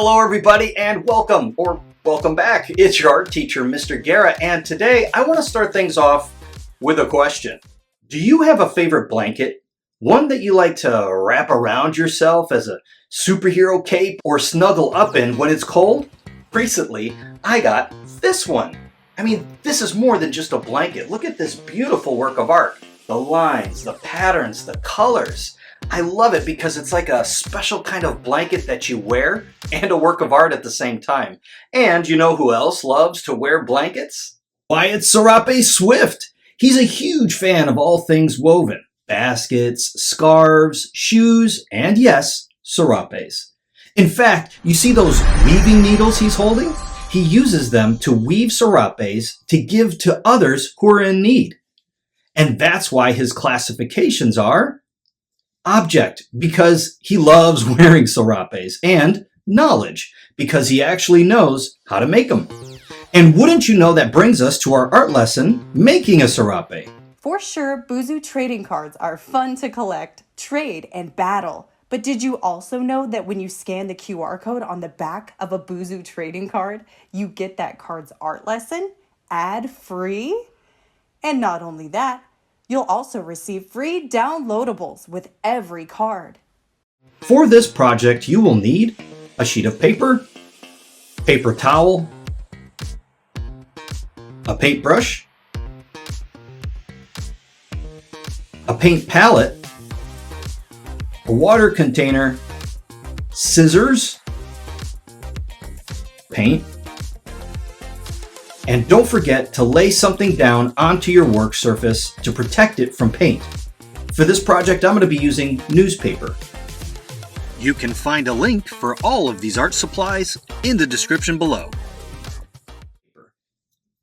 Hello everybody and welcome back. It's your art teacher, Mr. Guera, and today I want to start things off with a question. Do you have a favorite blanket? One that you like to wrap around yourself as a superhero cape or snuggle up in when it's cold? Recently, I got this one. I mean, this is more than just a blanket. Look at this beautiful work of art. The lines, the patterns, the colors. I love it because it's like a special kind of blanket that you wear and a work of art at the same time. And you know who else loves to wear blankets? Why, it's Serape Swift. He's a huge fan of all things woven. Baskets, scarves, shoes, and yes, serapes. In fact, you see those weaving needles he's holding? He uses them to weave serapes to give to others who are in need. And that's why his classifications are object, because he loves wearing serapes, and knowledge, because he actually knows how to make them. And wouldn't you know, that brings us to our art lesson, making a serape. For sure, Buzu trading cards are fun to collect, trade, and battle. But did you also know that when you scan the QR code on the back of a Buzu trading card, you get that card's art lesson ad-free? And not only that, you'll also receive free downloadables with every card. For this project, you will need a sheet of paper, paper towel, a paintbrush, a paint palette, a water container, scissors, paint, and don't forget to lay something down onto your work surface to protect it from paint. For this project, I'm going to be using newspaper. You can find a link for all of these art supplies in the description below.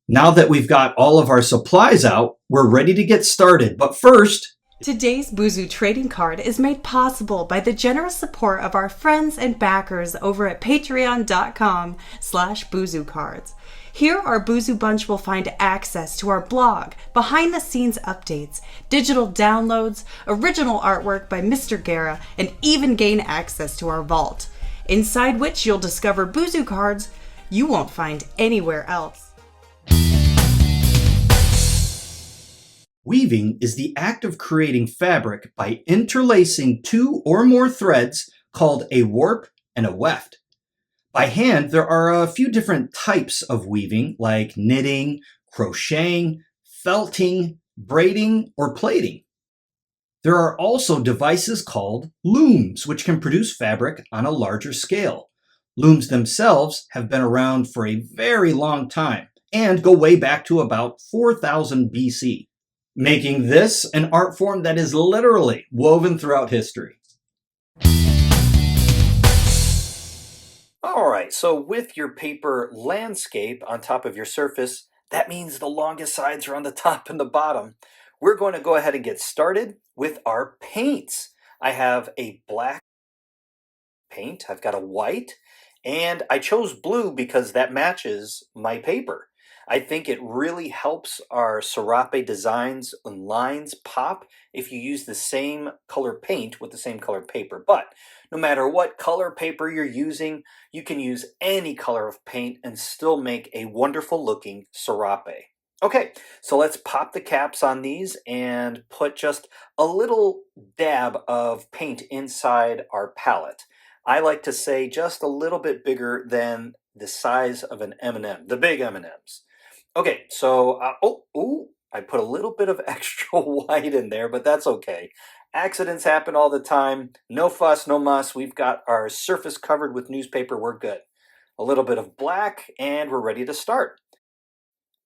Now that we've got all of our supplies out, we're ready to get started. But first, today's Buzu trading card is made possible by the generous support of our friends and backers over at patreon.com/BuzuCards. Here, our Buzu Bunch will find access to our blog, behind-the-scenes updates, digital downloads, original artwork by Mr. Guera, and even gain access to our vault, inside which you'll discover Buzu cards you won't find anywhere else. Weaving is the act of creating fabric by interlacing two or more threads called a warp and a weft. By hand, there are a few different types of weaving, like knitting, crocheting, felting, braiding, or plaiting. There are also devices called looms, which can produce fabric on a larger scale. Looms themselves have been around for a very long time and go way back to about 4000 BC, making this an art form that is literally woven throughout history. All right, so with your paper landscape on top of your surface, that means the longest sides are on the top and the bottom. We're going to go ahead and get started with our paints. I have a black paint, I've got a white, and I chose blue because that matches my paper. I think it really helps our serape designs and lines pop if you use the same color paint with the same color paper. But no matter what color paper you're using, you can use any color of paint and still make a wonderful looking serape. Okay, so let's pop the caps on these and put just a little dab of paint inside our palette. I like to say just a little bit bigger than the size of an M&M, the big M&Ms. Okay, so, I put a little bit of extra white in there, but that's okay. Accidents happen all the time. No fuss, no muss. We've got our surface covered with newspaper. We're good. A little bit of black, and we're ready to start.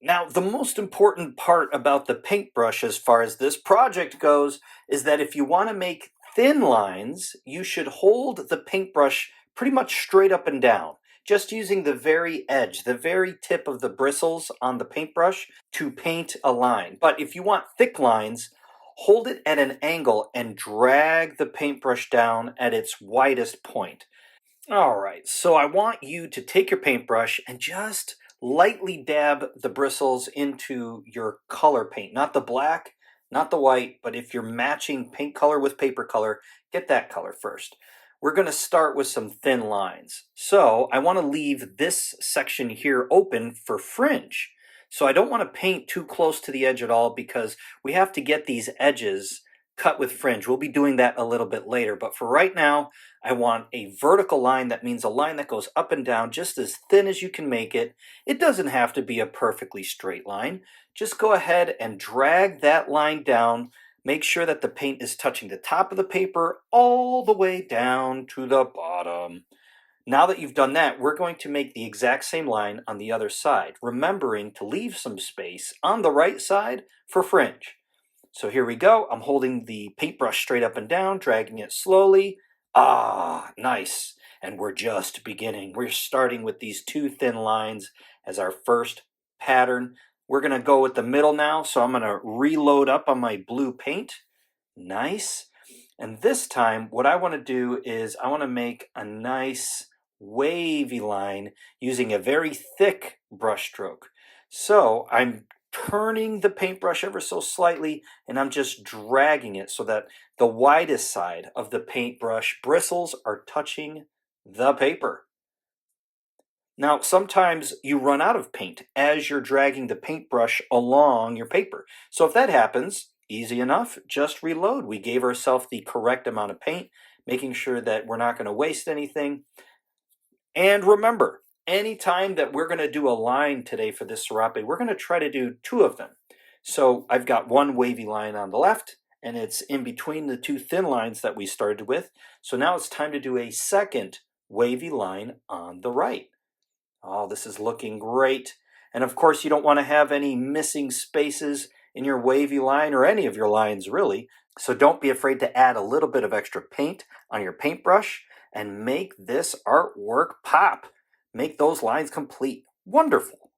Now, the most important part about the paintbrush as far as this project goes is that if you want to make thin lines, you should hold the paintbrush pretty much straight up and down, just using the very edge, the very tip of the bristles on the paintbrush to paint a line. But if you want thick lines, hold it at an angle and drag the paintbrush down at its widest point. All right, so I want you to take your paintbrush and just lightly dab the bristles into your color paint, not the black, not the white, but if you're matching paint color with paper color, get that color first. we're going to start with some thin lines. So I want to leave this section here open for fringe. So I don't want to paint too close to the edge at all because we have to get these edges cut with fringe. We'll be doing that a little bit later, but for right now, I want a vertical line. That means a line that goes up and down just as thin as you can make it. It doesn't have to be a perfectly straight line. Just go ahead and drag that line down. Make sure that the paint is touching the top of the paper all the way down to the bottom. Now that you've done that, we're going to make the exact same line on the other side, remembering to leave some space on the right side for fringe. So here we go. I'm holding the paintbrush straight up and down, dragging it slowly. Ah, nice. And we're just beginning. We're starting with these two thin lines as our first pattern. We're going to go with the middle now, so I'm going to reload up on my blue paint. Nice. And this time, what I want to do is I want to make a nice wavy line using a very thick brush stroke. So I'm turning the paintbrush ever so slightly, and I'm just dragging it so that the widest side of the paintbrush bristles are touching the paper. Now, sometimes you run out of paint as you're dragging the paintbrush along your paper. So if that happens, easy enough, just reload. We gave ourselves the correct amount of paint, making sure that we're not going to waste anything. And remember, anytime that we're going to do a line today for this serape, we're going to try to do two of them. So I've got one wavy line on the left, and it's in between the two thin lines that we started with. So now it's time to do a second wavy line on the right. Oh, this is looking great. And of course, you don't want to have any missing spaces in your wavy line or any of your lines, really. So don't be afraid to add a little bit of extra paint on your paintbrush and make this artwork pop. Make those lines complete. Wonderful.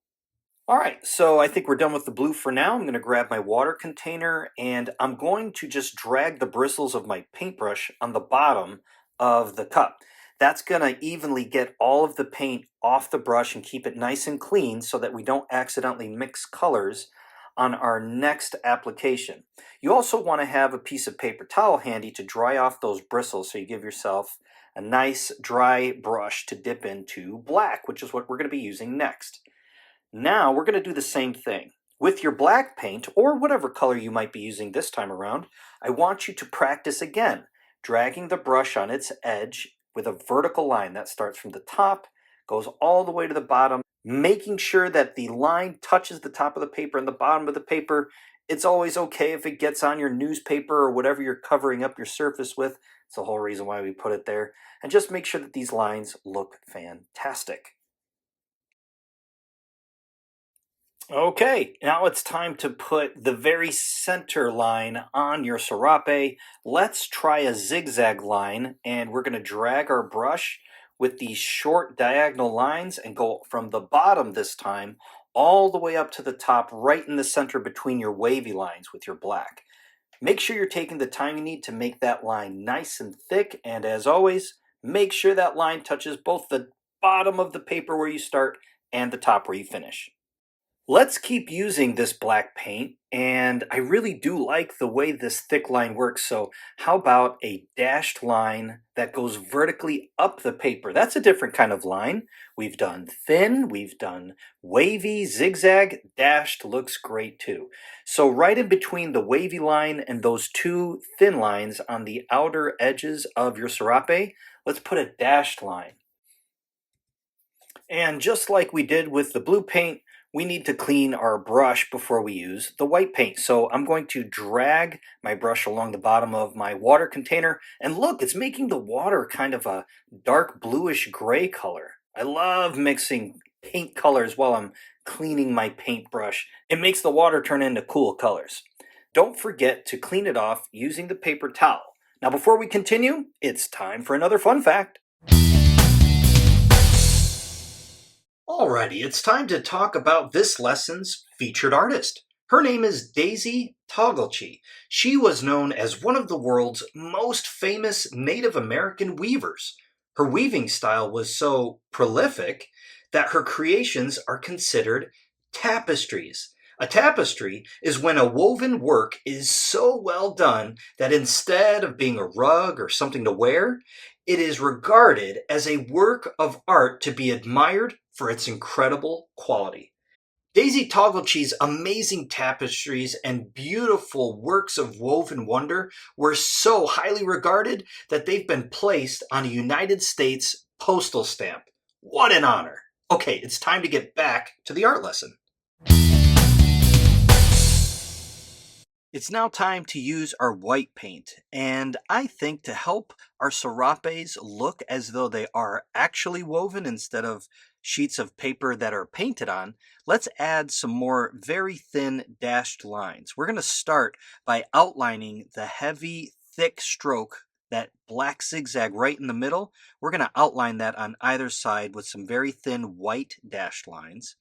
All right, so I think we're done with the blue for now. I'm going to grab my water container and I'm going to just drag the bristles of my paintbrush on the bottom of the cup. That's going to evenly get all of the paint off the brush and keep it nice and clean so that we don't accidentally mix colors on our next application. You also want to have a piece of paper towel handy to dry off those bristles so you give yourself a nice dry brush to dip into black, which is what we're going to be using next. Now we're going to do the same thing. With your black paint, or whatever color you might be using this time around, I want you to practice again, dragging the brush on its edge with a vertical line that starts from the top, goes all the way to the bottom, making sure that the line touches the top of the paper and the bottom of the paper. It's always okay if it gets on your newspaper or whatever you're covering up your surface with. It's the whole reason why we put it there. And just make sure that these lines look fantastic. Okay, now it's time to put the very center line on your serape. Let's try a zigzag line, and we're going to drag our brush with these short diagonal lines and go from the bottom this time all the way up to the top, right in the center between your wavy lines with your black. Make sure you're taking the time you need to make that line nice and thick, and as always, make sure that line touches both the bottom of the paper where you start and the top where you finish. Let's keep using this black paint, and I really do like the way this thick line works, so how about a dashed line that goes vertically up the paper? That's a different kind of line. We've done thin, we've done wavy, zigzag, dashed looks great too. So right in between the wavy line and those two thin lines on the outer edges of your serape, let's put a dashed line. And just like we did with the blue paint, we need to clean our brush before we use the white paint. So I'm going to drag my brush along the bottom of my water container. And look, it's making the water kind of a dark bluish gray color. I love mixing paint colors while I'm cleaning my paintbrush. It makes the water turn into cool colors. Don't forget to clean it off using the paper towel. Now before we continue, it's time for another fun fact. Alrighty, it's time to talk about this lesson's featured artist. Her name is Daisy Togolchi. She was known as one of the world's most famous Native American weavers. Her weaving style was so prolific that her creations are considered tapestries. A tapestry is when a woven work is so well done that instead of being a rug or something to wear, it is regarded as a work of art to be admired for its incredible quality. Daisy Togglechee's amazing tapestries and beautiful works of woven wonder were so highly regarded that they've been placed on a United States postal stamp. What an honor! Okay, it's time to get back to the art lesson. It's now time to use our white paint, and I think to help our serapes look as though they are actually woven instead of sheets of paper that are painted on, let's add some more very thin dashed lines. We're going to start by outlining the heavy, thick stroke, that black zigzag right in the middle. We're going to outline that on either side with some very thin white dashed lines.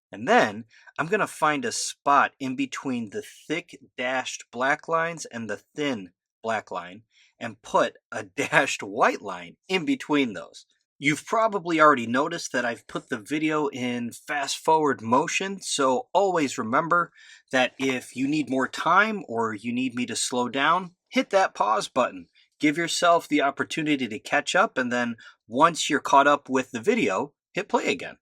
And then I'm going to find a spot in between the thick dashed black lines and the thin black line and put a dashed white line in between those. You've probably already noticed that I've put the video in fast forward motion, so always remember that if you need more time or you need me to slow down, hit that pause button. Give yourself the opportunity to catch up, and then once you're caught up with the video, hit play again.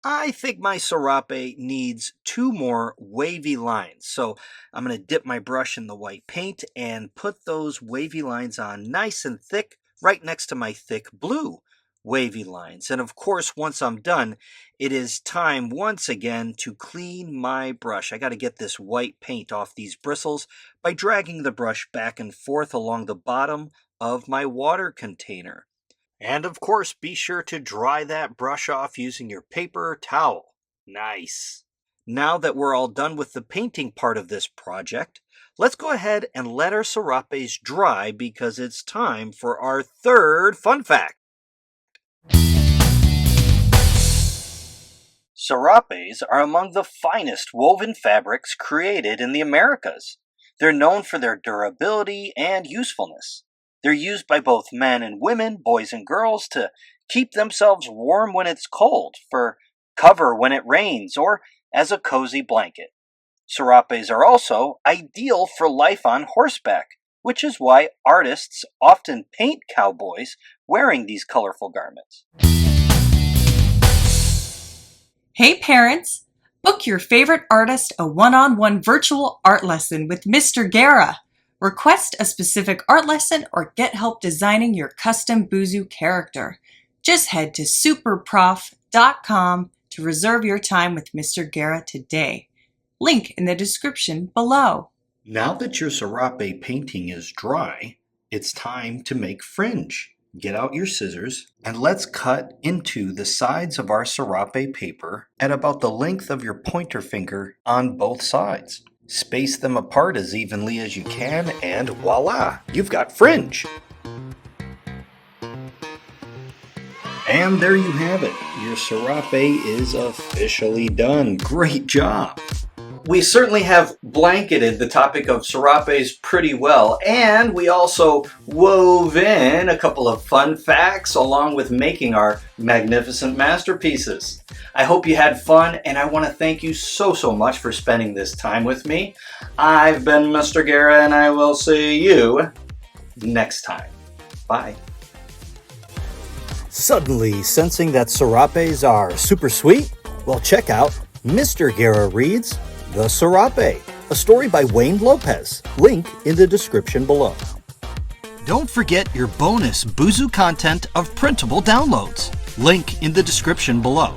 I think my serape needs 2 more wavy lines, so I'm going to dip my brush in the white paint and put those wavy lines on nice and thick right next to my thick blue wavy lines. And of course, once I'm done, it is time once again to clean my brush. I got to get this white paint off these bristles by dragging the brush back and forth along the bottom of my water container. And of course, be sure to dry that brush off using your paper towel. Nice. Now that we're all done with the painting part of this project, let's go ahead and let our serapes dry because it's time for our third fun fact. Serapes are among the finest woven fabrics created in the Americas. They're known for their durability and usefulness. They're used by both men and women, boys and girls, to keep themselves warm when it's cold, for cover when it rains, or as a cozy blanket. Serapes are also ideal for life on horseback, which is why artists often paint cowboys wearing these colorful garments. Hey parents! Book your favorite artist a one-on-one virtual art lesson with Mr. Guera. Request a specific art lesson or get help designing your custom Buzu character. Just head to superprof.com to reserve your time with Mr. Guera today. Link in the description below. Now that your serape painting is dry, it's time to make fringe. Get out your scissors and let's cut into the sides of our serape paper at about the length of your pointer finger on both sides. Space them apart as evenly as you can, and voila, you've got fringe. And there you have it. Your serape is officially done. Great job. We certainly have blanketed the topic of serapes pretty well, and we also wove in a couple of fun facts along with making our magnificent masterpieces. I hope you had fun, and I want to thank you so much for spending this time with me. I've been Mr. Guera, and I will see you next time. Bye. Suddenly sensing that serapes are super sweet? Well, check out Mr. Guera Reads The Serape, a story by Wayne Lopez. Link in the description below. Don't forget your bonus Buzu content of printable downloads. Link in the description below.